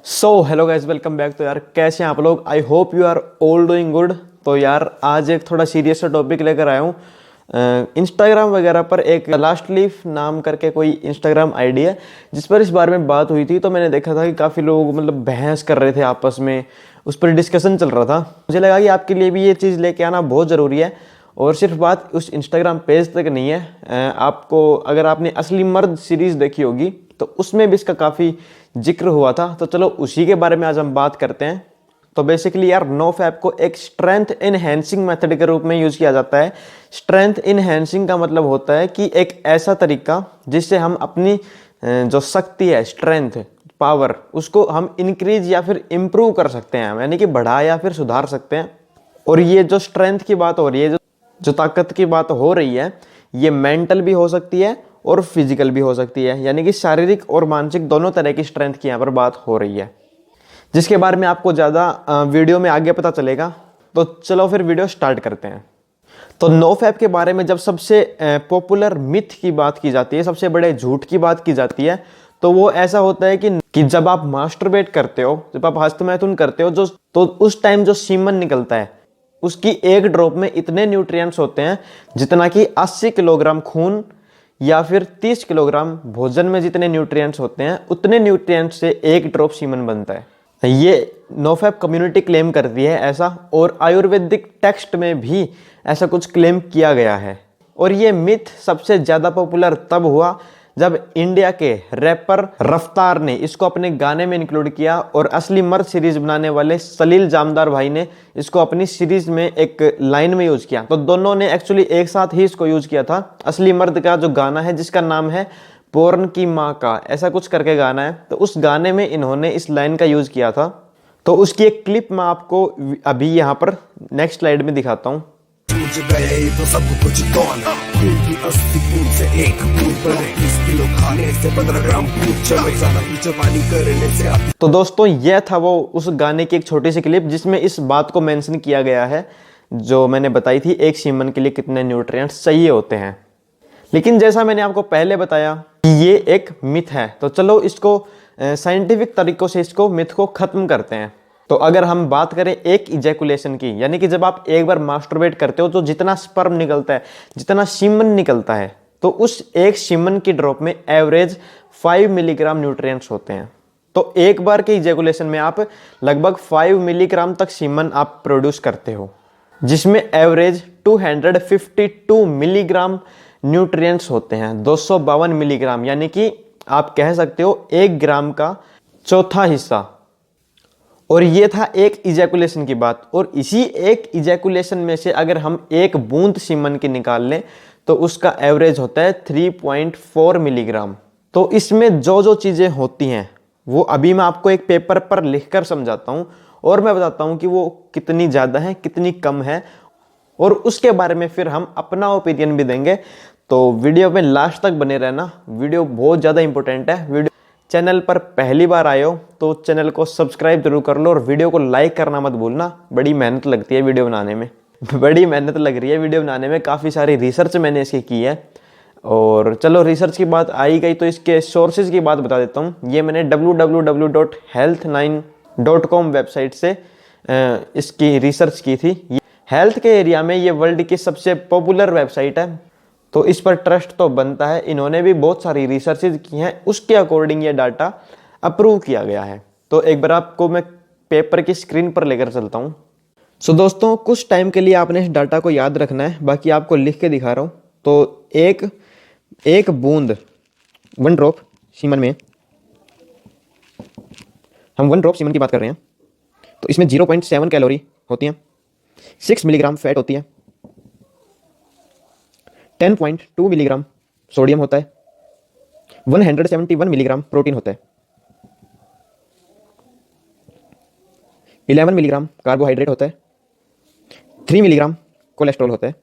Hello guys, welcome back. तो यार कैसे हैं आप लोग? I hope you are all doing good. तो यार आज एक थोड़ा सीरियस सा टॉपिक लेकर आया हूँ। इंस्टाग्राम वगैरह पर एक लास्ट लीफ नाम करके कोई इंस्टाग्राम आईडी है जिस पर इस बारे में बात हुई थी। तो मैंने देखा था कि काफ़ी लोग मतलब बहस कर रहे थे आपस में, उस पर डिस्कशन चल रहा था। मुझे लगा कि आपके लिए भी ये चीज़ लेके आना बहुत ज़रूरी है। और सिर्फ बात उस इंस्टाग्राम पेज तक नहीं है, आपको अगर आपने असली मर्द सीरीज़ देखी होगी तो उसमें भी इसका काफ़ी जिक्र हुआ था। तो चलो उसी के बारे में आज हम बात करते हैं। तो बेसिकली यार नोफैप को एक स्ट्रेंथ इनहेंसिंग मेथड के रूप में यूज किया जाता है। स्ट्रेंथ इनहेंसिंग का मतलब होता है कि एक ऐसा तरीका जिससे हम अपनी जो शक्ति है, स्ट्रेंथ पावर, उसको हम इंक्रीज या फिर इम्प्रूव कर सकते हैं, यानी कि बढ़ा या फिर सुधार सकते हैं। और ये जो स्ट्रेंथ की बात हो रही है, जो ताकत की बात हो रही है, ये मेंटल भी हो सकती है और फिजिकल भी हो सकती है, यानी कि शारीरिक और मानसिक दोनों तरह की स्ट्रेंथ की यहाँ पर बात हो रही है, जिसके बारे में आपको ज़्यादा वीडियो में आगे पता चलेगा। तो चलो फिर वीडियो स्टार्ट करते हैं। तो नोफैप के बारे में जब सबसे पॉपुलर मिथ की बात की जाती है, सबसे बड़े झूठ की बात की जाती है, तो वो ऐसा होता है कि जब आप मास्टरबेट करते हो, जब आप हस्तमैथुन करते हो, तो उस टाइम जो सीमन निकलता है उसकी एक ड्रॉप में इतने न्यूट्रिएंट्स होते हैं जितना कि 80 किलोग्राम खून या फिर 30 किलोग्राम भोजन में जितने न्यूट्रिएंट्स होते हैं, उतने न्यूट्रिएंट्स से एक ड्रॉप सीमन बनता है। ये नोफैप कम्युनिटी क्लेम करती है ऐसा, और आयुर्वेदिक टेक्स्ट में भी ऐसा कुछ क्लेम किया गया है। और ये मिथ सबसे ज़्यादा पॉपुलर तब हुआ जब इंडिया के रैपर रफ्तार ने इसको अपने गाने में इंक्लूड किया, और असली मर्द सीरीज बनाने वाले सलील जामदार भाई ने इसको अपनी सीरीज में एक लाइन में यूज किया। तो दोनों ने एक्चुअली एक साथ ही इसको यूज किया था। असली मर्द का जो गाना है, जिसका नाम है पोर्न की माँ का, ऐसा कुछ करके गाना है, तो उस गाने में इन्होंने इस लाइन का यूज किया था। तो उसकी एक क्लिप मैं आपको अभी यहाँ पर नेक्स्ट स्लाइड में दिखाता हूँ। तो सब कुछ कौन खून की 80 बूंद से एक बूंद पर 20 किलो खाने से 15 ग्राम दूध चले ज्यादा जवानी करने से। तो दोस्तों यह था वो उस गाने की एक छोटी सी क्लिप जिसमें इस बात को मेंशन किया गया है जो मैंने बताई थी, एक सीमन के लिए कितने न्यूट्रिएंट्स चाहिए होते हैं। लेकिन जैसा मैंने आपको पहले बताया कि ये एक मिथ है, तो चलो इसको साइंटिफिक तरीकों से इसको मिथ को खत्म करते हैं। तो अगर हम बात करें एक इजैकुलेशन की, यानी कि जब आप एक बार मास्टरबेट करते हो तो जितना स्पर्म निकलता है, जितना सीमन निकलता है, तो उस एक सीमन की ड्रॉप में एवरेज 5 मिलीग्राम न्यूट्रिएंट्स होते हैं। तो एक बार के इजैकुलेशन में आप लगभग 5 मिलीग्राम तक सीमन आप प्रोड्यूस करते हो, जिसमें एवरेज 252 मिलीग्राम न्यूट्रिएंट्स होते हैं। 252 मिलीग्राम, यानी कि आप कह सकते हो 1 ग्राम का चौथा हिस्सा। और ये था एक इजैकुलेशन की बात। और इसी एक इजैकुलेशन में से अगर हम एक बूंद सीमन की निकाल लें तो उसका एवरेज होता है 3.4 मिलीग्राम। तो इसमें जो जो चीज़ें होती हैं वो अभी मैं आपको एक पेपर पर लिखकर समझाता हूँ, और मैं बताता हूँ कि वो कितनी ज़्यादा है, कितनी कम है, और उसके बारे में फिर हम अपना ओपिनियन भी देंगे। तो वीडियो में लास्ट तक बने रहना, वीडियो बहुत ज़्यादा इंपॉर्टेंट है। वीडियो चैनल पर पहली बार आए हो तो चैनल को सब्सक्राइब जरूर कर लो, और वीडियो को लाइक करना मत भूलना। बड़ी मेहनत लगती है वीडियो बनाने में, बड़ी मेहनत लग रही है वीडियो बनाने में। काफ़ी सारी रिसर्च मैंने इसकी की है। और चलो रिसर्च की बात आई गई तो इसके सोर्सेज की बात बता देता हूँ। ये मैंने www.health9.com वेबसाइट से इसकी रिसर्च की थी। हेल्थ के एरिया में ये वर्ल्ड की सबसे पॉपुलर वेबसाइट है, तो इस पर ट्रस्ट तो बनता है। इन्होंने भी बहुत सारी रिसर्चेज की हैं, उसके अकॉर्डिंग ये डाटा अप्रूव किया गया है। तो एक बार आपको मैं पेपर की स्क्रीन पर लेकर चलता हूँ। सो दोस्तों कुछ टाइम के लिए आपने इस डाटा को याद रखना है, बाकी आपको लिख के दिखा रहा हूँ। तो एक बूंद 1 ड्रॉप सीमन में, हम 1 ड्रॉप सीमन की बात कर रहे हैं, तो इसमें 0.7 कैलोरी होती हैं, 6 मिलीग्राम फैट होती है, 10.2 मिलीग्राम सोडियम होता है, 171 मिलीग्राम प्रोटीन होता है, 11 मिलीग्राम कार्बोहाइड्रेट होता है, 3 मिलीग्राम कोलेस्ट्रॉल होता है,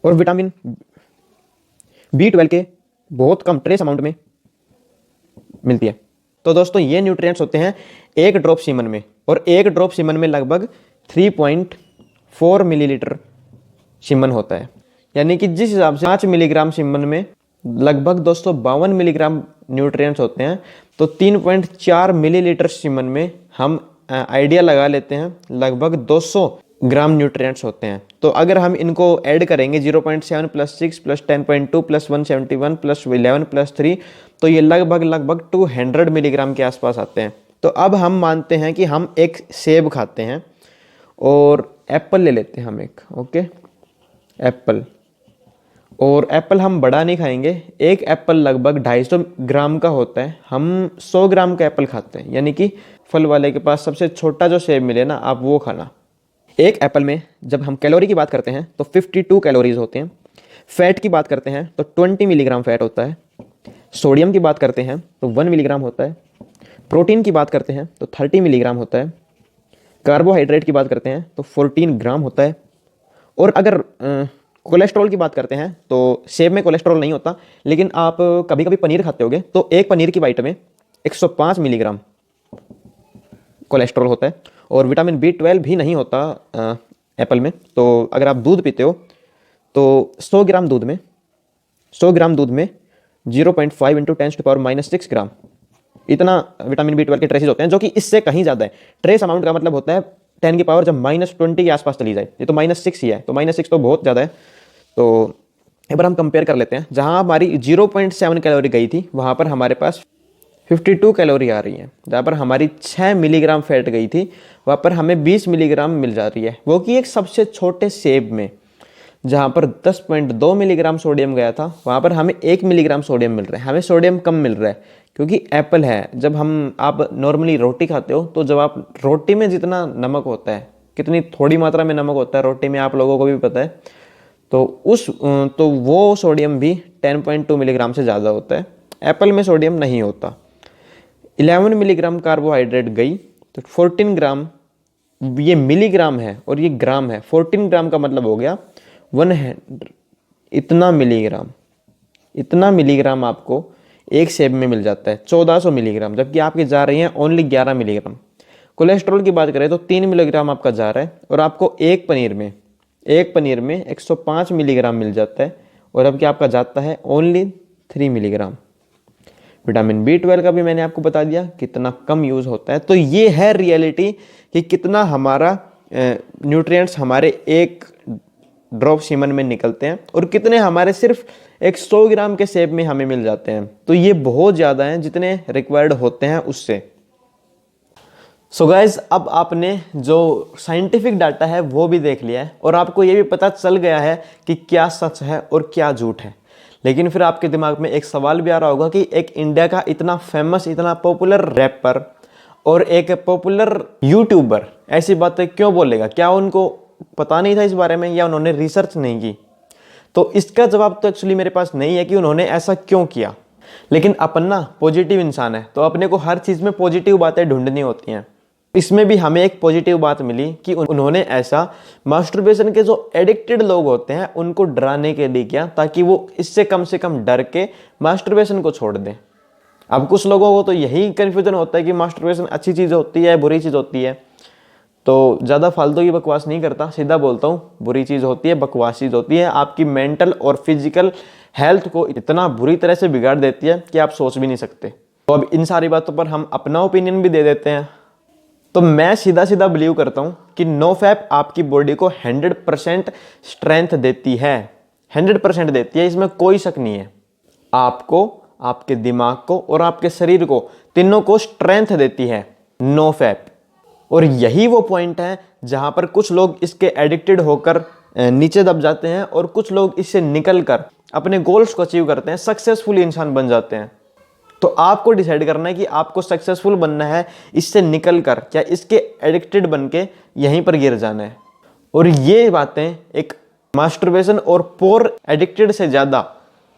और विटामिन B12 के बहुत कम ट्रेस अमाउंट में मिलती है। तो दोस्तों ये न्यूट्रिएंट्स होते हैं एक ड्रॉप सीमन में, और एक ड्रॉप सीमन में लगभग 3.4 मिलीलीटर सीमन होता है। यानी कि जिस हिसाब से 5 मिलीग्राम सीमन में लगभग 252 मिलीग्राम न्यूट्रिएंट्स होते हैं। तो 3.4 मिलीलीटर सीमन में हम आइडिया लगा लेते हैं लगभग 200 ग्राम न्यूट्रिएंट्स होते हैं। तो अगर हम इनको ऐड करेंगे 0.7 + 6 + 10.2 + 171 + 11 + 3, तो ये लगभग 200 मिलीग्राम के आसपास आते हैं। तो अब हम मानते हैं कि हम एक सेब खाते हैं और एप्पल ले लेते हैं हम एक, ओके, एप्पल। और एप्पल हम बड़ा नहीं खाएंगे, एक एप्पल लगभग 250 ग्राम का होता है। हम 100 ग्राम का एप्पल खाते हैं, यानी कि फल वाले के पास सबसे छोटा जो सेब मिले ना, आप वो खाना। एक एप्पल में जब हम कैलोरी की बात करते हैं तो 52 कैलोरीज होते हैं। फैट की बात करते हैं तो 20 मिलीग्राम फैट होता है। सोडियम की बात करते हैं तो 1 मिलीग्राम होता है। प्रोटीन की बात करते हैं तो 30 मिलीग्राम होता है। कार्बोहाइड्रेट की बात करते हैं तो 14 ग्राम होता है। और अगर कोलेस्ट्रॉल की बात करते हैं तो सेब में कोलेस्ट्रॉल नहीं होता, लेकिन आप कभी कभी पनीर खाते होगे तो एक पनीर की बाइट में 105 मिलीग्राम कोलेस्ट्रॉल होता है। और विटामिन B12 भी नहीं होता एप्पल में। तो अगर आप दूध पीते हो तो 100 ग्राम दूध में 0.5 × 10⁻⁻6 ग्राम इतना विटामिन B12 के ट्रेसेस होते हैं, जो कि इससे कहीं ज़्यादा है। ट्रेस अमाउंट का मतलब होता है 10 की पावर जब -20 के आसपास चली जाए। ये तो -6 ही है, तो -6 तो बहुत ज़्यादा है। तो एक बार हम कंपेयर कर लेते हैं। जहाँ हमारी 0.7 कैलोरी गई थी, वहाँ पर हमारे पास 52 कैलोरी आ रही है। जहाँ पर हमारी 6 मिलीग्राम फैट गई थी, वहाँ पर हमें 20 मिलीग्राम मिल जा रही है, वो कि एक सबसे छोटे सेब में। जहाँ पर 10.2 मिलीग्राम सोडियम गया था, वहाँ पर हमें 1 मिलीग्राम सोडियम मिल रहा है। हमें सोडियम कम मिल रहा है क्योंकि एप्पल है। जब आप नॉर्मली रोटी खाते हो, तो जब आप रोटी में जितना नमक होता है, कितनी थोड़ी मात्रा में नमक होता है रोटी में, आप लोगों को भी पता है, तो वो सोडियम भी 10.2 मिलीग्राम से ज़्यादा होता है। एप्पल में सोडियम नहीं होता। 11 मिलीग्राम कार्बोहाइड्रेट गई, तो 14 ग्राम, ये मिलीग्राम है और ये ग्राम है। 14 ग्राम का मतलब हो गया 100, इतना मिलीग्राम आपको एक सेब में मिल जाता है, 1400 मिलीग्राम, जबकि आपकी जा रही है ओनली 11 मिलीग्राम। कोलेस्ट्रॉल की बात करें तो 3 मिलीग्राम आपका जा रहा है, और आपको एक पनीर में 105 मिलीग्राम मिल जाता है, और अब क्या आपका जाता है ओनली 3 मिलीग्राम। विटामिन B12 का भी मैंने आपको बता दिया कितना कम यूज़ होता है। तो ये है रियलिटी कि कितना हमारा न्यूट्रिएंट्स हमारे एक ड्रॉप सीमन में निकलते हैं, और कितने हमारे सिर्फ 100 ग्राम के सेब में हमें मिल जाते हैं। तो ये बहुत ज़्यादा हैं जितने रिक्वायर्ड होते हैं उससे। सो गाइज, अब आपने जो साइंटिफिक डाटा है वो भी देख लिया है, और आपको ये भी पता चल गया है कि क्या सच है और क्या झूठ है। लेकिन फिर आपके दिमाग में एक सवाल भी आ रहा होगा कि एक इंडिया का इतना फेमस, इतना पॉपुलर रैपर और एक पॉपुलर यूट्यूबर ऐसी बातें क्यों बोलेगा? क्या उनको पता नहीं था इस बारे में, या उन्होंने रिसर्च नहीं की? तो इसका जवाब तो एक्चुअली मेरे पास नहीं है कि उन्होंने ऐसा क्यों किया। लेकिन अपन ना पॉजिटिव इंसान है, तो अपने को हर चीज़ में पॉजिटिव बातें ढूंढनी होती हैं। इसमें भी हमें एक पॉजिटिव बात मिली कि उन्होंने ऐसा मास्टरबेशन के जो एडिक्टेड लोग होते हैं उनको डराने के लिए किया, ताकि वो इससे कम से कम डर के मास्टरबेशन को छोड़ दें। अब कुछ लोगों को तो यही कन्फ्यूजन होता है कि मास्टरबेशन अच्छी चीज़ होती है, बुरी चीज़ होती है। तो ज़्यादा फालतू की बकवास नहीं करता, सीधा बोलता हूँ, बुरी चीज़ होती है, बकवास चीज़ होती है। आपकी मेंटल और फिजिकल हेल्थ को इतना बुरी तरह से बिगाड़ देती है कि आप सोच भी नहीं सकते। तो अब इन सारी बातों पर हम अपना ओपिनियन भी दे देते हैं। तो मैं सीधा बिलीव करता हूँ कि नो फैप आपकी बॉडी को 100% स्ट्रेंथ देती है, 100% देती है, इसमें कोई शक नहीं है। आपको, आपके दिमाग को और आपके शरीर को, तीनों को स्ट्रेंथ देती है नो फैप। और यही वो पॉइंट है जहाँ पर कुछ लोग इसके एडिक्टेड होकर नीचे दब जाते हैं, और कुछ लोग इससे निकलकर अपने गोल्स को अचीव करते हैं, सक्सेसफुल इंसान बन जाते हैं। तो आपको डिसाइड करना है कि आपको सक्सेसफुल बनना है इससे निकलकर, क्या इसके एडिक्टेड बन के यहीं पर गिर जाना है। और ये बातें एक मास्टरबेशन और पोर एडिक्टेड से ज़्यादा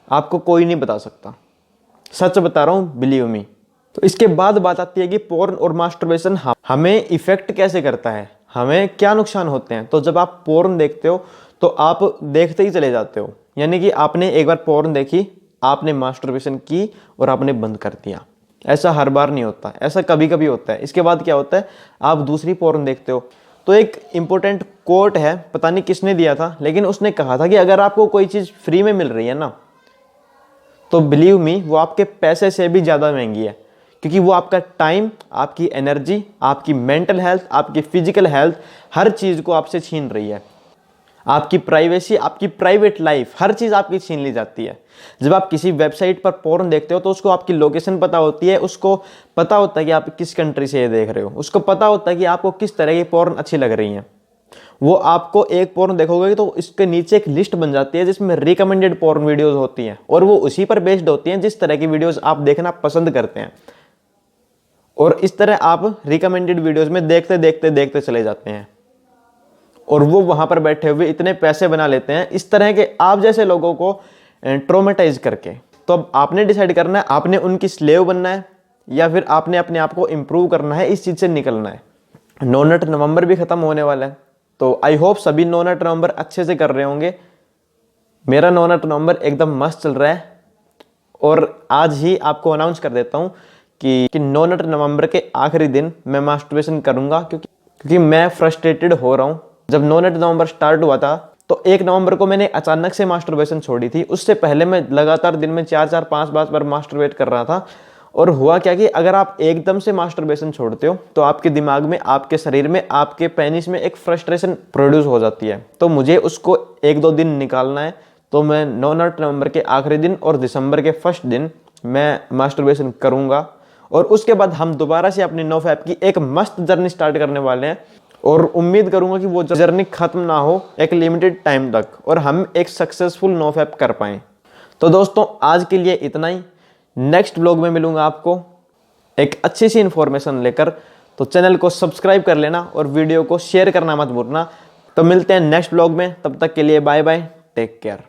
आपको कोई नहीं बता सकता। सच बता रहा हूँ, बिलीव मी। तो इसके बाद बात आती है कि पोर्न और मास्टरबेशन हमें इफेक्ट कैसे करता है, हमें क्या नुकसान होते हैं। तो जब आप पोर्न देखते हो तो आप देखते ही चले जाते हो, यानी कि आपने एक बार पोर्न देखी, आपने मास्टरबेशन की और आपने बंद कर दिया। ऐसा हर बार नहीं होता, ऐसा कभी कभी होता है। इसके बाद क्या होता है, आप दूसरी पोर्न देखते हो। तो एक इंपॉर्टेंट कोट है, पता नहीं किसने दिया था, लेकिन उसने कहा था कि अगर आपको कोई चीज़ फ्री में मिल रही है ना, तो बिलीव मी वो आपके पैसे से भी ज़्यादा महंगी है, क्योंकि वो आपका टाइम, आपकी एनर्जी, आपकी मेंटल हेल्थ, आपकी फिजिकल हेल्थ, हर चीज़ को आपसे छीन रही है। आपकी प्राइवेसी, आपकी प्राइवेट लाइफ, हर चीज़ आपकी छीन ली जाती है। जब आप किसी वेबसाइट पर पोर्न देखते हो तो उसको आपकी लोकेशन पता होती है, उसको पता होता है कि आप किस कंट्री से ये देख रहे हो, उसको पता होता है कि आपको किस तरह की पोर्न अच्छी लग रही हैं। वो आपको एक पोर्न देखोगे तो इसके नीचे एक लिस्ट बन जाती है जिसमें रिकमेंडेड पोर्न वीडियोस होती हैं, और वो उसी पर बेस्ड होती हैं जिस तरह की वीडियोस आप देखना पसंद करते हैं। और इस तरह आप रिकमेंडेड वीडियोस में देखते देखते देखते चले जाते हैं, और वो वहां पर बैठे हुए इतने पैसे बना लेते हैं इस तरह के आप जैसे लोगों को ट्रोमेटाइज करके। तो अब आपने डिसाइड करना है, आपने उनकी स्लेव बनना है या फिर आपने अपने आप को इम्प्रूव करना है, इस चीज़ से निकलना है। नो नट नवंबर भी ख़त्म होने वाला है, तो आई होप सभी नो नट नवंबर अच्छे से कर रहे होंगे। मेरा नो नट नवंबर एकदम मस्त चल रहा है, और आज ही आपको अनाउंस कर देता हूँ कि नो नट नवंबर के आखिरी दिन मैं मास्टरबेशन करूँगा, क्योंकि मैं फ्रस्ट्रेटेड हो रहा हूँ। जब नो नट नवंबर स्टार्ट हुआ था तो 1 नवंबर को मैंने अचानक से मास्टरबेशन छोड़ी थी। उससे पहले मैं लगातार दिन में 4-4, 5-5 बार मास्टरबेट कर रहा था। और हुआ क्या कि अगर आप एकदम से मास्टरबेशन छोड़ते हो तो आपके दिमाग में, आपके शरीर में, आपके पेनिस में एक फ्रस्ट्रेशन प्रोड्यूस हो जाती है। तो मुझे उसको 1-2 दिन निकालना है। तो मैं नो नट नवंबर के आखिरी दिन और दिसंबर के फर्स्ट दिन मैं मास्टरबेशन करूँगा, और उसके बाद हम दोबारा से अपनी नो फैप की एक मस्त जर्नी स्टार्ट करने वाले हैं। और उम्मीद करूंगा कि वो जर्नी खत्म ना हो एक लिमिटेड टाइम तक, और हम एक सक्सेसफुल नो फैप कर पाएं। तो दोस्तों आज के लिए इतना ही। नेक्स्ट व्लॉग में मिलूंगा आपको एक अच्छी सी इन्फॉर्मेशन लेकर। तो चैनल को सब्सक्राइब कर लेना और वीडियो को शेयर करना मत भूलना। तो मिलते हैं नेक्स्ट व्लॉग में, तब तक के लिए बाय बाय, टेक केयर।